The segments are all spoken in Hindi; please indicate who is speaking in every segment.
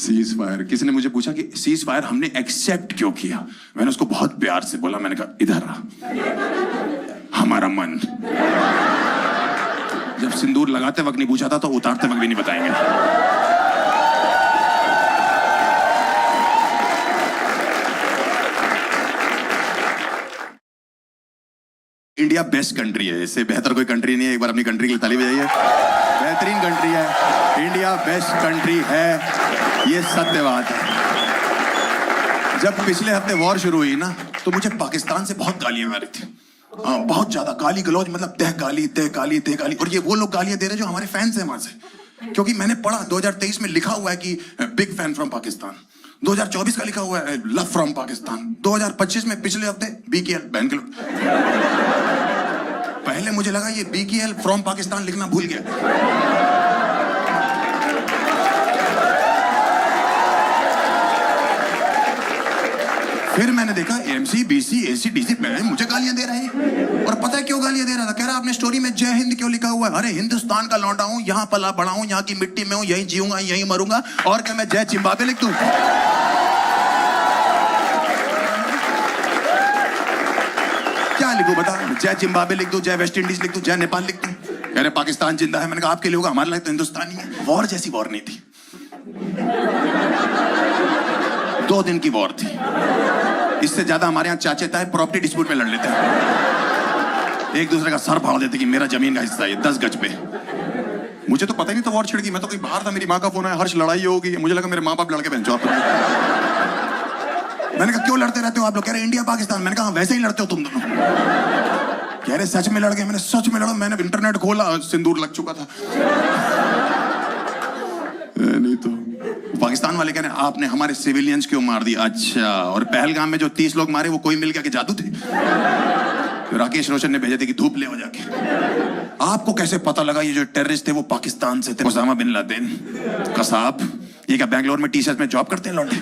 Speaker 1: Cease fire. किसी ने मुझे पूछा कि सीज फायर हमने एक्सेप्ट क्यों किया। मैंने उसको बहुत प्यार से बोला, मैंने कहा इधर आ, हमारा मन। जब सिंदूर लगाते वक्त नहीं पूछा था तो उतारते वक्त भी नहीं बताएंगे। इंडिया बेस्ट कंट्री है, इससे बेहतर कोई कंट्री नहीं है। एक बार अपनी कंट्री के लिए ताली बजाइए। बेहतरीन कंट्री है, इंडिया बेस्ट कंट्री है, ये सत्य बात है। जब पिछले हफ्ते वॉर शुरू हुई ना, तो मुझे पाकिस्तान से बहुत गालियां आ रही थी। हाँ, बहुत ज्यादा गाली गलौज, मतलब तह गाली तह गाली तह गाली। और ये वो लोग गालियां दे रहे जो हमारे फैंस हैं वहां से, क्योंकि मैंने पढ़ा 2023 में लिखा हुआ है कि बिग फैन फ्रॉम पाकिस्तान। 2024 का लिखा हुआ है लव फ्रॉम पाकिस्तान। 2025 में पिछले हफ्ते BKL बहन के लोग। पहले मुझे लगा ये BKL फ्रॉम पाकिस्तान लिखना भूल गया। फिर मैंने देखा AMC BC AC DC मुझे गालियां दे रहे हैं। और पता है क्यों गालियां दे रहा था? कह रहा आपने स्टोरी में जय हिंद क्यों लिखा हुआ है? अरे हिंदुस्तान का लौंडा हूं, यहां पला बड़ा हूं, यहां की मिट्टी में हूं, यहीं जीऊंगा यहीं मरूंगा। और क्या मैं जय जिम्बाब्वे लिख दूं? क्या लिखूं बता? जय जिम्बाब्वे लिख दूं, जय वेस्ट इंडीज लिख दूं, जय नेपाल लिख दूं? कह रहे पाकिस्तान जिंदा है। मैंने कहा आपके लिए होगा, हमारे लिए तो हिंदुस्तानी है। वॉर जैसी वॉर नहीं थी, 2 दिन की वॉर थी। इससे ज्यादा हमारे यहाँ चाचे ताए प्रॉपर्टी डिस्प्यूट में लड़ लेते हैं, एक दूसरे का सर फाड़ देते कि मेरा जमीन का हिस्सा है 10 गज पे। मुझे तो पता ही नहीं था वॉर छिड़ गई। मैं तो कहीं बाहर था, मेरी माँ का फोन आया, हर्ष लड़ाई होगी। मुझे लगा मेरे माँ बाप लड़के बहन। मैंने कहा क्यों लड़ते रहते हो आप लोग? कह रहे इंडिया पाकिस्तान। मैंने कहा वैसे ही लड़ते हो तुम दोनों। कह रहे सच में लड़ गए। मैंने सच में लड़ा। मैंने इंटरनेट खोला, सिंदूर लग चुका था। नहीं तो पाकिस्तान वाले कह रहे हैं आपने हमारे सिविलियंस क्यों मार दिया? अच्छा, और पहलगाम में जो 30 लोग मारे वो कोई मिल गया कि जादू थे? तो राकेश रोशन ने भेजे थे कि धूप ले हो जाके। आपको कैसे पता लगा ये जो टेररिस्ट थे वो पाकिस्तान से थे? Osama bin Laden, Kasab. ये क्या बेंगलोर में टी-शर्ट में जॉब करते हैं लौंडे?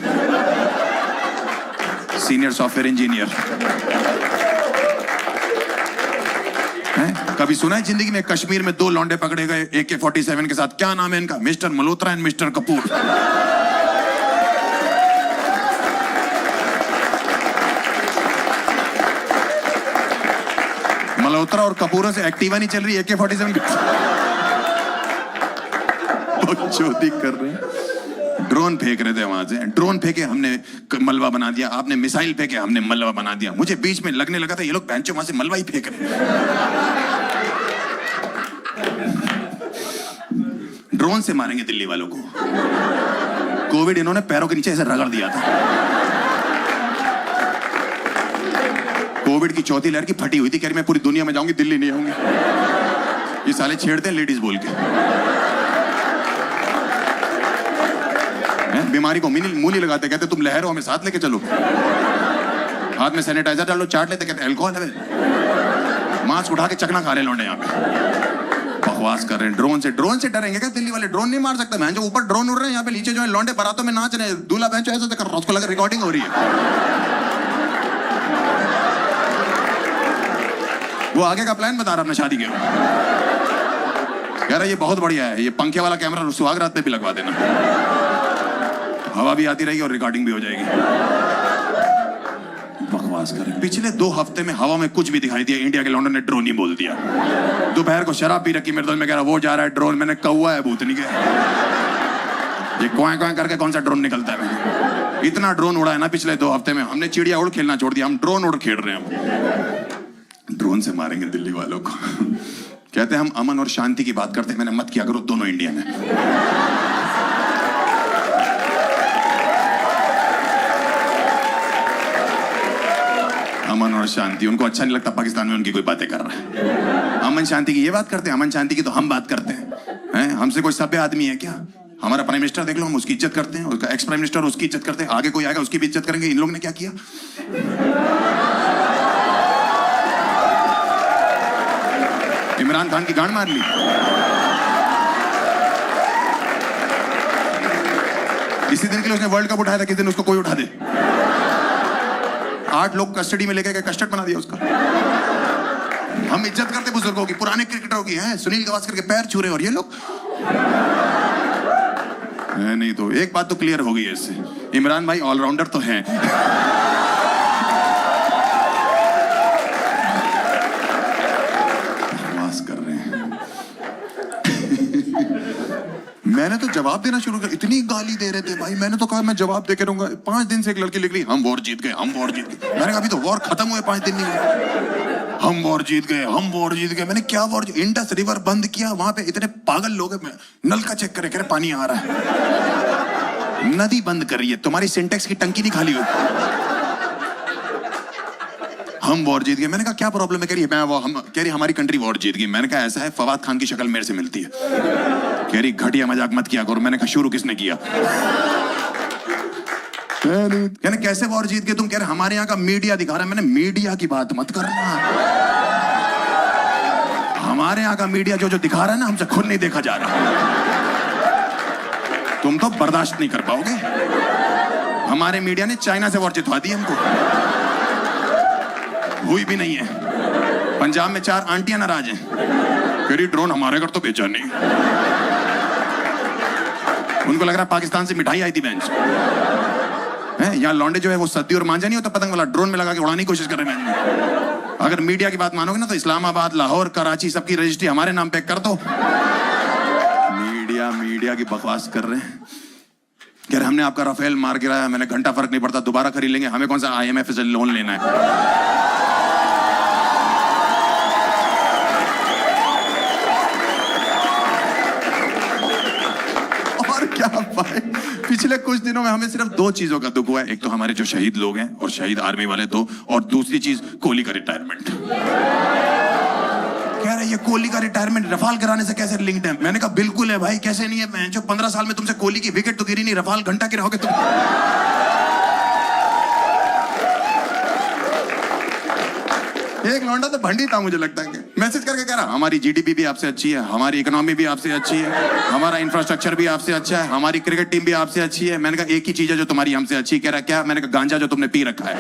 Speaker 1: सीनियर सॉफ्टवेयर इंजीनियर हैं? कभी सुना है जिंदगी में कश्मीर में 2 लौंडे पकड़े गए AK-47 के साथ? क्या नाम है इनका? Mister Malhotra and mister Kapoor. Malhotra और कपूरों से एक्टिवा नहीं चल रही, AK-47 चोटी कर रहे हैं। ड्रोन फेंक रहे थे वहां से, ड्रोन फेंके हमने मलबा बना दिया, आपने मिसाइल फेंके हमने मलबा बना दिया। मुझे बीच में लगने लगा था ये लोग बेंचों वहां से मलबा ही फेंक रहे हैं। ड्रोन से मारेंगे दिल्ली वालों को। कोविड इन्होंने पैरों के नीचे ऐसे रगड़ दिया था। कोविड की चौथी लहर की फटी हुई थी, कह रही मैं पूरी दुनिया में जाऊंगी, दिल्ली नहीं आऊंगी। ये साले छेड़ते हैं लेडीज बोल के। बीमारी को मुंह नहीं लगाते, कहते तुम लहर हो हमें साथ लेके चलो। हाथ में सैनिटाइजर डालो, चाट लेते, कहते अल्कोहल है। मास्क उठा के चकना खा रहे लौंडे यहाँ पे। बकवास कर रहे हैं। ड्रोन से डरेंगे क्या दिल्ली वाले? ड्रोन नहीं मार सकते। मैं जो ऊपर ड्रोन उड़ रहे हैं, यहाँ पे नीचे जो है लौंडे बारातों में नाच रहे हैं। दूल्हा बहन जो ऐसा कर रहा है, उसको लगा रिकॉर्डिंग हो रही है। वो आगे का प्लान बता रहा अपने शादी के। कह रहा ये बहुत बढ़िया है, ये पंखे वाला कैमरा सुहाग रात पे भी लगवा देना, हवा भी आती रहेगी और रिकॉर्डिंग भी हो जाएगी। बकवास कर रहे। पिछले 2 हफ्ते में हवा में कुछ भी दिखाई दिया, इंडिया के लौंडे ने ड्रोन ही बोल दिया। दोपहर को शराब पी रखी मेरे दोस्त में, कह रहा वो जा रहा है ड्रोन। मैंने कौवा है भूतनी के, ये क्वां क्वां करके कौन सा ड्रोन निकलता है? इतना ड्रोन उड़ा है ना पिछले 2 हफ्ते में। हमने चिड़िया उड़ खेलना छोड़ दिया, हम ड्रोन उड़ खेल रहे हैं। ड्रोन से मारेंगे दिल्ली वालों को। कहते हैं हम अमन और शांति की बात करते हैं। मैंने मत किया करो, दोनों इंडियन है। अमन और शांति, उनको अच्छा नहीं लगता पाकिस्तान में उनकी कोई बातें कर रहा है। अमन शांति की ये बात करते हैं, अमन शांति की तो हम बात करते हैं। हमसे कोई सभ्य आदमी है क्या? हमारा प्राइम मिनिस्टर देख लो, हम उसकी इज्जत करते हैं, उसका एक्स प्राइम मिनिस्टर उसकी इज्जत करते हैं, आगे कोई आएगा उसकी भी इज्जत करेंगे। इन लोगों ने क्या किया? इमरान खान की गांड मार ली। इसी दिन के लिए उसने वर्ल्ड कप उठाया था, किस दिन उसको कोई उठा दे। 8 लोग कस्टडी में लेके गए, कस्टर्ड बना दिया उसका। हम इज्जत करते बुजुर्गों की, पुराने क्रिकेटरों की हैं। सुनील गावस्कर के पैर छू रहे और ये लोग है नहीं तो एक बात तो क्लियर हो गई है इससे, इमरान भाई ऑलराउंडर तो हैं। बकवास कर रहे हैं। मैंने तो जवाब देना शुरू कर, इतनी गाली दे रहे थे भाई, मैंने तो कहा मैं जवाब दे के रहूंगा। 5 दिन से एक लड़की लिख रही हम वॉर जीत गए, हम वॉर जीत गए। मैंने कहा अभी तो वॉर खत्म हुए 5 दिन नहीं हुए, हम वॉर जीत गए, हम वॉर जीत गए। मैंने क्या वॉर? इंडस रिवर बंद किया, वहां पे इतने पागल लोग हैं, नल का चेक करे, कह रहे पानी आ रहा है। नदी बंद कर रही है, तुम्हारी सिंटेक्स की टंकी नहीं खाली हुई। हम वॉर जीत गए। मैंने कहा क्या प्रॉब्लम है? कह रही कह रही हमारी कंट्री वॉर जीत गई। मैंने कहा ऐसा है, फवाद खान की शक्ल मेरे से मिलती है। कह रही घटिया मजाक मत किया करो। मैंने कहा शुरू किसने किया? कहने कैसे वॉर जीत गए तुम? कह रहे हमारे यहाँ का मीडिया दिखा रहा है। मैंने मीडिया की बात मत करना, हमारे यहाँ का मीडिया जो जो दिखा रहा है ना, हमसे खुद नहीं देखा जा रहा। तुम तो बर्दाश्त नहीं कर पाओगे। हमारे मीडिया ने चाइना से वॉर जितवा दी हमको, हुई भी नहीं है। पंजाब में 4 आंटियां नाराज हैं, कह रही ड्रोन हमारे घर तो बेचा नहीं। उनको लग रहा है पाकिस्तान से मिठाई आई थी बेंच है। यहाँ लौंडे जो है वो सद्दी और मांझा नहीं होता पतंग वाला, ड्रोन में लगा के उड़ाने की कोशिश कर रहे हैं। अगर मीडिया की बात मानोगे ना तो इस्लामाबाद, लाहौर, कराची सबकी रजिस्ट्री हमारे नाम पे कर दो। मीडिया की बकवास कर रहे हैं। कह रहे हमने आपका राफेल मार गिराया। मैंने घंटा फर्क नहीं पड़ता, दोबारा खरीद लेंगे, हमें कौन सा IMF से लोन लेना है। क्या भाई, पिछले कुछ दिनों में हमें सिर्फ 2 चीजों का दुख हुआ है। एक तो हमारे जो शहीद लोग हैं और शहीद आर्मी वाले 2, और दूसरी चीज कोहली का रिटायरमेंट। कह रहे ये कोहली का रिटायरमेंट रफाल कराने से कैसे लिंक्ड है? मैंने कहा बिल्कुल है भाई, कैसे नहीं है? मैं जो 15 साल में तुमसे कोहली की विकेट तो गिरी नहीं, रफाल घंटा गिराओगे तुम। एक लौंडा तो भंडी था मुझे लगता है, मैसेज करके कह रहा हमारी GDP भी आपसे अच्छी है, हमारी इकोनॉमी भी आपसे अच्छी है, हमारा इंफ्रास्ट्रक्चर भी आपसे अच्छा है, हमारी क्रिकेट टीम भी आपसे अच्छी है। मैंने कहा एक ही चीज है जो तुम्हारी हमसे अच्छी। कह रहा क्या? मैंने कहा गांजा जो तुमने पी रखा है।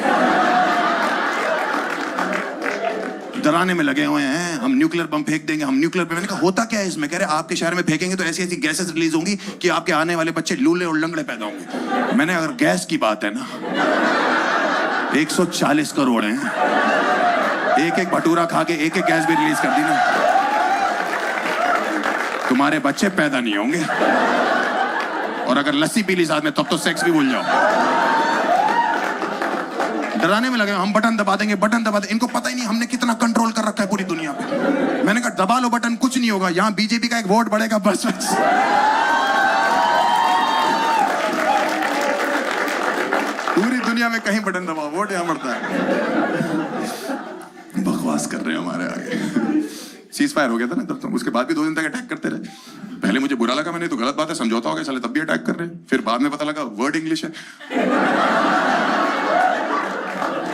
Speaker 1: डराने में लगे हुए हैं, हम न्यूक्लियर बम फेंक देंगे, हम न्यूक्लियर बम। मैंने कहा होता क्या है इसमें? कह रहे आपके शहर में फेंकेंगे तो ऐसी ऐसी गैसेस रिलीज होंगी कि आपके आने वाले बच्चे लूले और लंगड़े पैदा होंगे। मैंने अगर गैस की बात है ना, 140 करोड़ हैं, एक भटूरा खा के एक गैस भी रिलीज कर दी ना, तुम्हारे बच्चे पैदा नहीं होंगे। और अगर लस्सी पी ली साथ में तब तो सेक्स भी भूल जाओ। डराने में लगे हम, बटन दबा देंगे, बटन दबा देंगे। इनको पता ही नहीं हमने कितना कंट्रोल कर रखा है पूरी दुनिया पे। मैंने कहा दबा लो बटन, कुछ नहीं होगा, यहाँ बीजेपी का एक वोट बढ़ेगा बस। पूरी दुनिया में कहीं बटन दबाओ, वोट यहाँ बढ़ता है। बकवास कर रहे हैं हमारे आगे। सीज फायर हो गया था ना तब, तो उसके बाद भी 2 दिन तक अटैक करते रहे। पहले मुझे बुरा लगा, मैंने तो गलत बात है, समझौता हो गया, चले तब भी अटैक कर रहे हैं। फिर बाद में पता लगा वर्ड इंग्लिश है।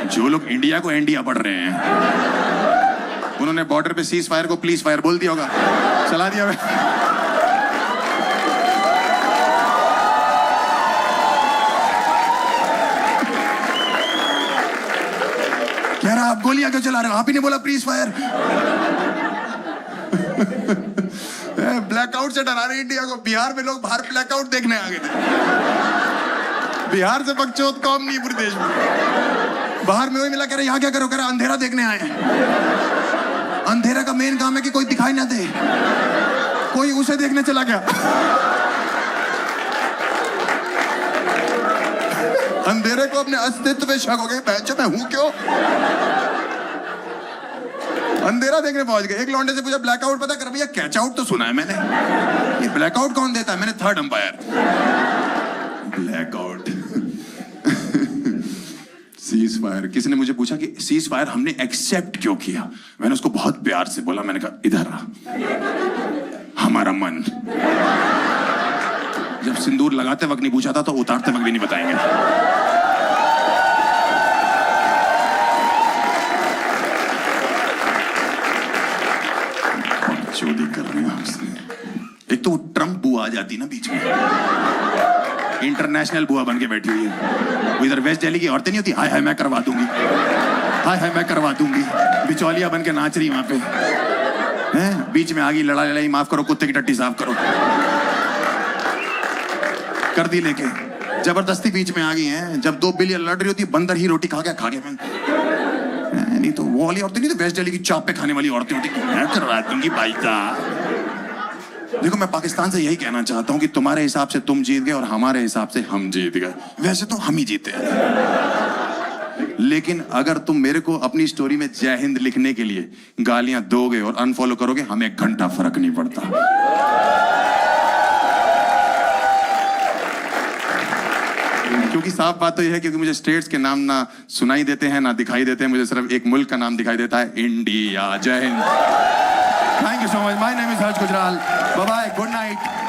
Speaker 1: जो लोग इंडिया को इंडिया पढ़ रहे हैं, उन्होंने बॉर्डर पे सीज फायर को प्लीज फायर बोल दिया होगा, चला दिया। कह रहा आप गोलियां क्यों चला रहे हो? आप ही ने बोला प्लीज फायर। ब्लैकआउट से डरा रहे इंडिया को। बिहार में लोग बाहर ब्लैकआउट देखने आ गए थे। बिहार से बकचोद कौम नहीं पूरे देश में। बाहर में वही मिला, कह रहे यहाँ क्या करो? कह रहा अंधेरा देखने आए हैं। अंधेरा का मेन काम है कि कोई दिखाई ना दे, कोई उसे देखने चला गया। अंधेरे को अपने अस्तित्व में शक हो गए, मैं हूं क्यों? अंधेरा देखने पहुंच गए। एक लौंडे से पूछा ब्लैकआउट पता कर? भैया कैच आउट तो सुना है मैंने, ये ब्लैकआउट कौन देता है? मैंने third umpire. Blackout. Cease fire. किसी ने मुझे पूछा कि सीज फायर हमने एक्सेप्ट क्यों किया? मैंने उसको बहुत प्यार से बोला, मैंने कहा इधर आ, हमारा मन। जब सिंदूर लगाते वक्त नहीं पूछा था तो उतारते वक्त भी नहीं बताएंगे। चोरी कर रहे हैं आपसे। एक तो ट्रम्प बुआ आ जाती ना बीच में, इंटरनेशनल बुआ बन के बैठी हुई है। वो इधर वेस्ट दिल्ली की औरतें नहीं होती, हाय हाय मैं करवा दूंगी, हाय हाय मैं करवा दूंगी, बिचौलिया बन के नाच रही वहां पे हैं। बीच में आ गई लड़ाई, माफ करो कुत्ते की टट्टी साफ करो। कर दी लेके, जबरदस्ती बीच में आ गई हैं। जब 2 बिलियन लड़ रही होती है, बंदर ही रोटी खा गया नहीं तो वो वाली औरतें नहीं तो वेस्ट दिल्ली की चाप पे खाने वाली औरतें होती, मैं करवा दूंगी भाई साहब। देखो मैं पाकिस्तान से यही कहना चाहता हूं कि तुम्हारे हिसाब से तुम जीत गए और हमारे हिसाब से हम जीत गए। वैसे तो हम ही जीते हैं, लेकिन अगर तुम मेरे को अपनी स्टोरी में जय हिंद लिखने के लिए गालियां दोगे और अनफॉलो करोगे, हमें 1 घंटा फर्क नहीं पड़ता। क्योंकि साफ बात तो यह है क्योंकि मुझे स्टेट्स के नाम ना सुनाई देते हैं ना दिखाई देते हैं, मुझे सिर्फ एक मुल्क का नाम दिखाई देता है, इंडिया। जय हिंद। Thank you so much. My name is Harsh Gujral. Bye bye, good night.